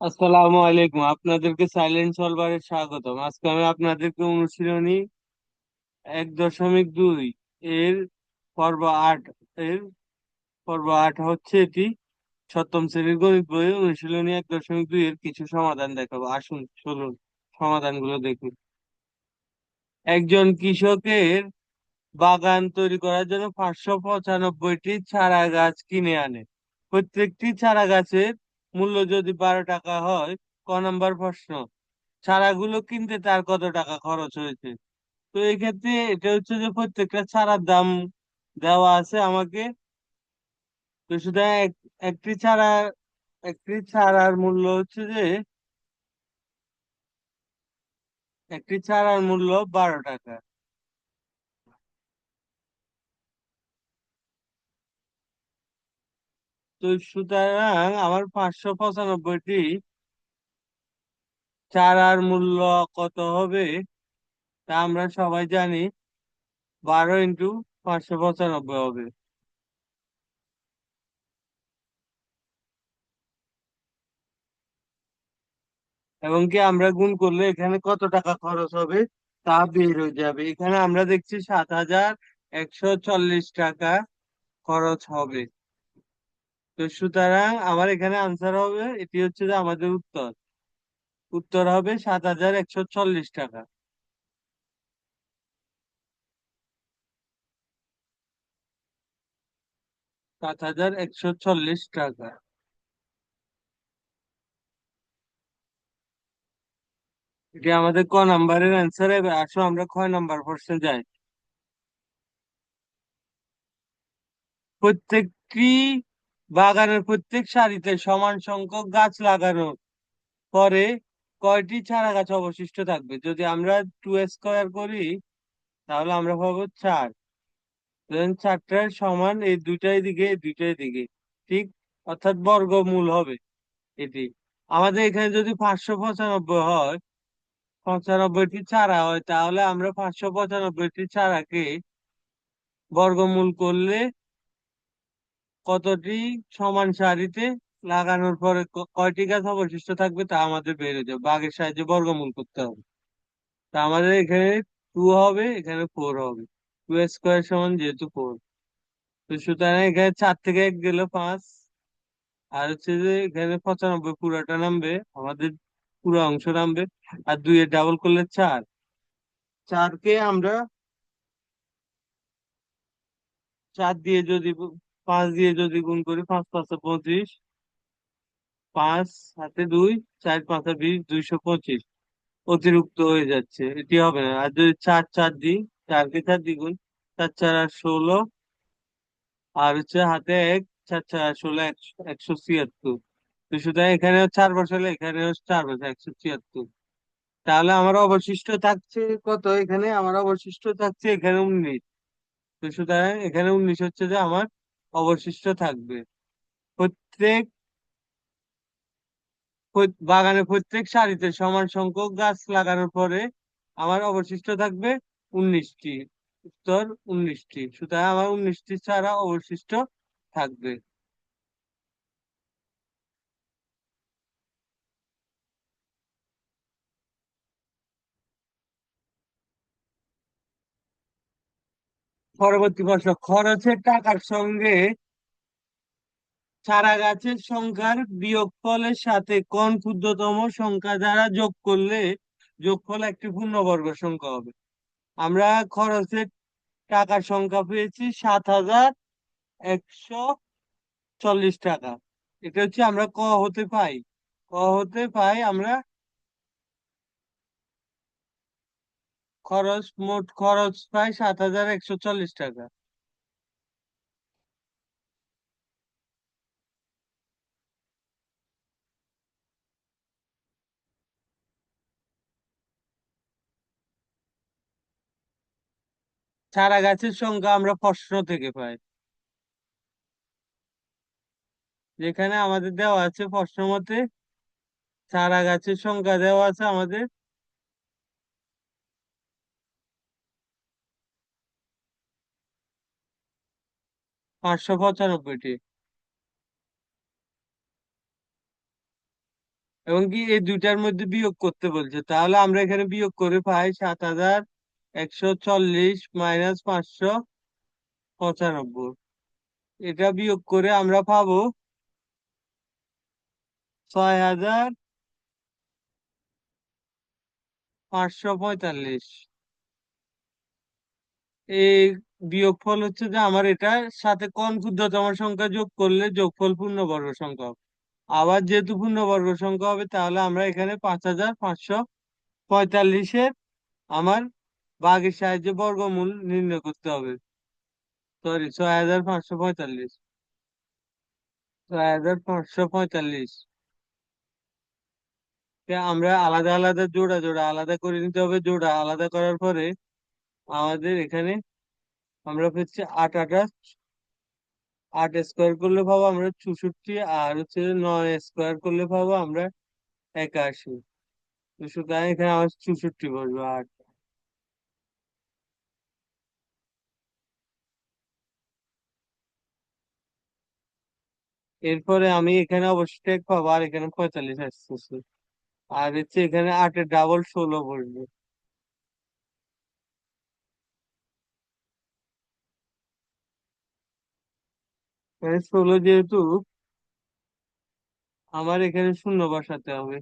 আসসালামু আলাইকুম, আপনাদেরকে সাইলেন্ট সলভারে স্বাগতম। আজকে আমি আপনাদেরকে অনুশীলনী 1.2 এর পর্ব 8 এর পর্ব 8 হচ্ছে এটি সপ্তম শ্রেণীর গণিত বইয়ের অনুশীলনী 1.2 এর কিছু সমাধান দেখাবো। আসুন চলুন সমাধানগুলো দেখুন। একজন কৃষকের বাগান তৈরি করার জন্য 595টি চারা গাছ কিনে আনে। প্রত্যেকটি চারা গাছের মূল্য যদি 12 টাকা হয়, ক নাম্বার প্রশ্ন, চারাগুলো কিনতে তার কত টাকা খরচ হয়েছে? তো এই ক্ষেত্রে এটা হচ্ছে যে প্রত্যেকটা চারার দাম দেওয়া আছে আমাকে। তো শুধু একটি চারা, একটি চারার মূল্য হচ্ছে যে একটি চারার মূল্য 12 টাকা। তো সুতরাং আমার 595টি চারার মূল্য কত হবে তা আমরা সবাই জানি। 12 × 595 হবে। এবং কি আমরা গুণ করলে এখানে কত টাকা খরচ হবে তা বের হয়ে যাবে। এখানে আমরা দেখছি 7,140 টাকা খরচ হবে। তো সুতরাং আমার এখানে আনসার হবে, এটি হচ্ছে যে আমাদের উত্তর। উত্তর হবে 7,140 টাকা। 7,140 টাকা। এটি আমাদের ক নাম্বারের অ্যান্সার। এবার আসো আমরা খ নাম্বার প্রশ্নে যাই। প্রত্যেকটি বাগানের প্রত্যেক সারিতে সমান সংখ্যক গাছ লাগানোর পরে কয়টি চারা গাছ অবশিষ্ট থাকবে? যদি আমরা 2 স্কোয়ার করি তাহলে আমরা পাবো 4। ধরেন 4টার সমান এই দুইটাই দিকে, এই দুইটাই দিকে, ঠিক, অর্থাৎ বর্গমূল হবে এটি। আমাদের এখানে যদি 595 হয়, 95টি চারা হয়, তাহলে আমরা 595টি চারাকে বর্গমূল করলে কতটি সমান সারিতে লাগানোর পরে কয়টি গাছ অবশিষ্ট থাকবে তা আমাদের বের হয়ে যাবে। ভাগের সাহায্যে বর্গমূল করতে হবে। তা আমাদের এখানে 2 হবে, এখানে 4 হবে। 2 স্কোয়ার সমান যেহেতু 4, তো সুতরাং এখানে 4 থেকে 1 গেল 5। আর হচ্ছে যে এখানে 95 পুরোটা নামবে, আমাদের পুরো অংশ নামবে। আর 2 এর ডাবল করলে 4। 4কে আমরা 4 দিয়ে যদি 5 দিয়ে যদি গুণ করি, 5 5 25, 5 হাতে 2, 4 5 20, 225 অতিরিক্ত হয়ে যাচ্ছে, এটি হবে না। আর যদি 4 4 দিই, 4কে 4 দ্বিগুণ, 4 4 আর 16, আর হচ্ছে হাতে 1, 4 4 আর 16, 176। তো সুতরাং এখানেও 4 বসালে এখানেও 4 বসে 176। তাহলে আমার অবশিষ্ট থাকছে কত? এখানে আমার অবশিষ্ট থাকছে এখানে 19। তো সুতরাং এখানে 19 হচ্ছে যে আমার অবশিষ্ট থাকবে। প্রত্যেক বাগানে প্রত্যেক সারিতে সমান সংখ্যক গাছ লাগানোর পরে আমার অবশিষ্ট থাকবে 19টি। উত্তর 19টি। সুতরাং আমার 19টি ছাড়া অবশিষ্ট থাকবে। পরবর্তী প্রশ্ন, খরচের টাকার সঙ্গে চারা গাছের সংখ্যার বিয়োগফলের সাথে কোন ক্ষুদ্রতম সংখ্যা দ্বারা যোগ করলে যোগফল একটি পূর্ণবর্গ সংখ্যা হবে? আমরা খরচের টাকার সংখ্যা পেয়েছি 7,140 টাকা। এটা হচ্ছে আমরা ক হতে পাই। ক হতে পাই আমরা মোট খরচ পাই 7,140 টাকা। চারা গাছের সংখ্যা আমরা প্রশ্ন থেকে পাই। যেখানে আমাদের দেওয়া আছে প্রশ্ন মতে চারা গাছের সংখ্যা দেওয়া আছে আমাদের 595টি। এবং কি এই দুইটার মধ্যে বিয়োগ করতে বলছে, তাহলে আমরা এখানে বিয়োগ করে পাই 7,140 মাইনাস 595। এটা বিয়োগ করে আমরা পাবো 6,545। এই বিয়োগফল হচ্ছে যে আমার এটার সাথে কোন ক্ষুদ্রতম সংখ্যা যোগ করলে যোগফল পূর্ণবর্গ সংখ্যা হবে। আবার যেহেতু পূর্ণবর্গ সংখ্যা হবে, তাহলে আমরা এখানে 5,545-এর আমার ভাগের সাহায্যে বর্গমূল নির্ণয় করতে হবে। সরি, 6,545। 6,545 কে আমরা আলাদা আলাদা জোড়া জোড়া আলাদা করে নিতে হবে। জোড়া আলাদা করার পরে আমাদের এখানে আমরা হচ্ছে 8 স্কোয়ার করলে পাবো আমরা 64, আর হচ্ছে 9 স্কোয়ার করলে পাবো আমরা 81। তো সুতরাং এখানে আমার 64 বসবে। আর এরপরে আমি এখানে অবশ্যই টেক পাবো, আর এখানে 45 আসতেছে। আর হচ্ছে এখানে 8-এর ডাবল 16 বসবে। এখানে 16 যেহেতু, আমার এখানে শূন্য বসাতে হবে।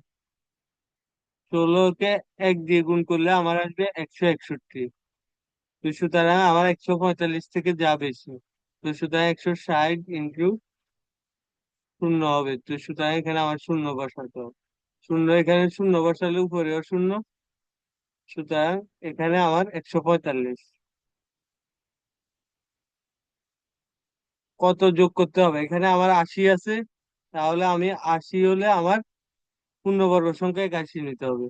16-কে 1 দিয়ে গুণ করলে আমার আসবে 161। তো সুতরাং আমার 145 থেকে যা বেশি, তো সুতরাং 160 ইন্টু শূন্য হবে। তো সুতরাং এখানে আমার শূন্য বসাতে হবে। শূন্য, এখানে শূন্য বসালে উপরেও শূন্য। সুতরাং এখানে আমার 145। কত যোগ করতে হবে? এখানে আমার 80 আছে, তাহলে আমি 80 হলে আমার পূর্ণবর্গ সংখ্যা 81 নিতে হবে।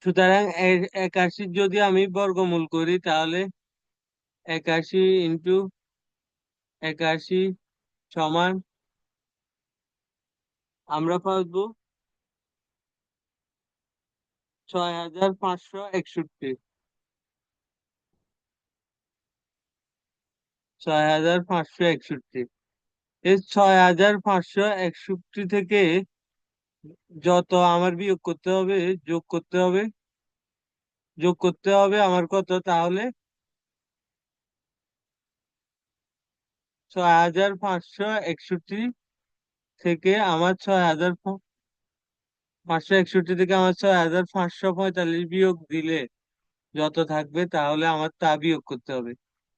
সুতরাং 81 যদি আমি বর্গমূল করি, তাহলে 81 ইন্টু 81 সমান আমরা পাবো 6,561। 6,561। এই 6,561 থেকে যত আমার বিয়োগ করতে হবে, যোগ করতে হবে, যোগ করতে হবে আমার কত, তাহলে 6,561 থেকে আমার 6,561 থেকে আমার 6,545 বিয়োগ দিলে যত থাকবে, তাহলে আমার তা বিয়োগ করতে হবে।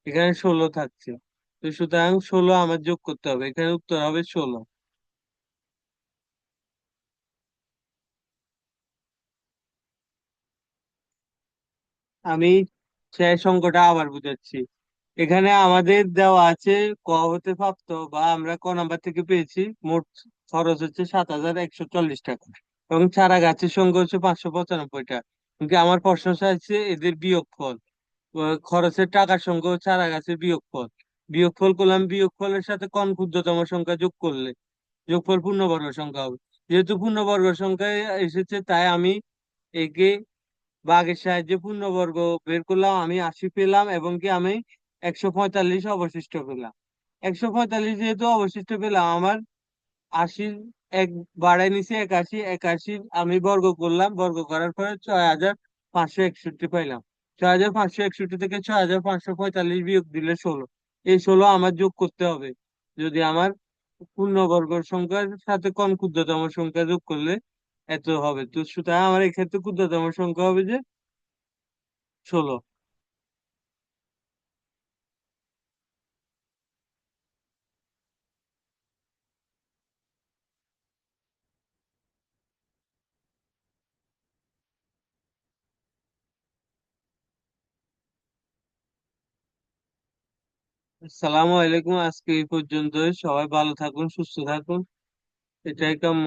এখানে 16 থাকছে, তো সুতরাং 16 আমার যোগ করতে হবে। এখানে উত্তর হবে 16। আমি শেষ অঙ্কটা আবার বুঝাচ্ছি। এখানে আমাদের দেওয়া আছে ক হতে প্রাপ্ত, বা আমরা ক নাম্বার থেকে পেয়েছি, মোট খরচ হচ্ছে 7,140 টাকা, এবং চারা গাছের সংখ্যা হচ্ছে 595টা। কিন্তু আমার প্রশ্ন চাইছে এদের বিয়োগফল। খরচের টাকার সংখ্যা ও চারা গাছের বিয়োগফল। বিয়োগফল করলাম, বিয়োগফলের সাথে কোন ক্ষুদ্রতম সংখ্যা যোগ করলে যোগফল পূর্ণবর্গ সংখ্যা হবে। যেহেতু পূর্ণবর্গ সংখ্যায় এসেছে, তাই আমি একে ভাগের সাহায্যে পূর্ণবর্গ বের করলাম। আমি 80 পেলাম, এবং কি আমি 145 অবশিষ্ট পেলাম। 145 যেহেতু অবশিষ্ট পেলাম, আমার 80 এক বাড়াই নিচে 81। 81 আমি বর্গ করলাম, বর্গ করার পরে 6,561 পাইলাম। 6,561 থেকে 6,545 বিয়োগ দিলে 16। এই 16 আমার যোগ করতে হবে যদি আমার পূর্ণবর্গ সংখ্যার সাথে কোন ক্ষুদ্রতম সংখ্যা যোগ করলে এত হবে। তো সুতরাং আমার এক্ষেত্রে ক্ষুদ্রতম সংখ্যা হবে যে 16। আসসালামু আলাইকুম। আজকে এই পর্যন্ত। সবাই ভালো থাকুন, সুস্থ থাকুন, এটাই কাম্য।